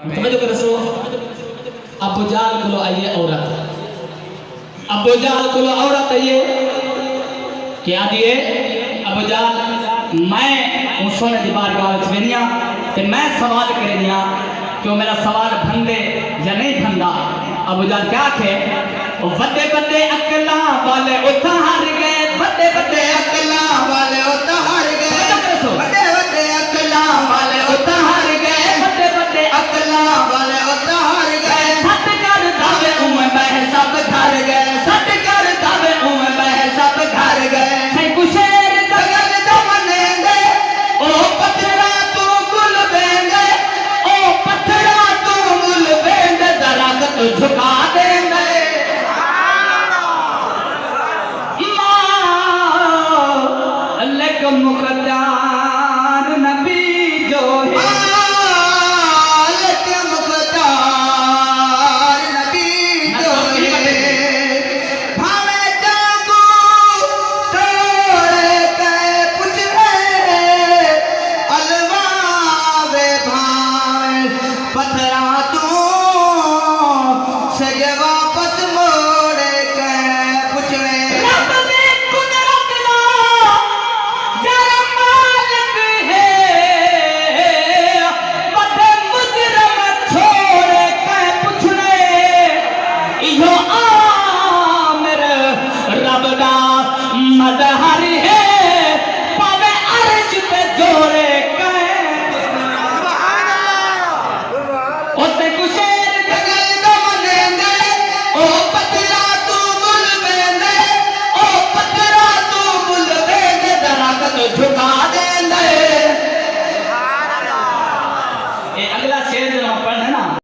समझो कर रसो अबू जाल को आइए औरत, अबू जाल को औरत आइए क्या दिए अबू जाल मैं सोने की बारगाह में वेनिया ते मैं सवाल करे दिया क्यों मेरा सवाल भंदे या नहीं भंदा। अबू जाल क्या थे बड़े बड़े अकला वाले उठा हार गए, बड़े बड़े अकला वाले उठा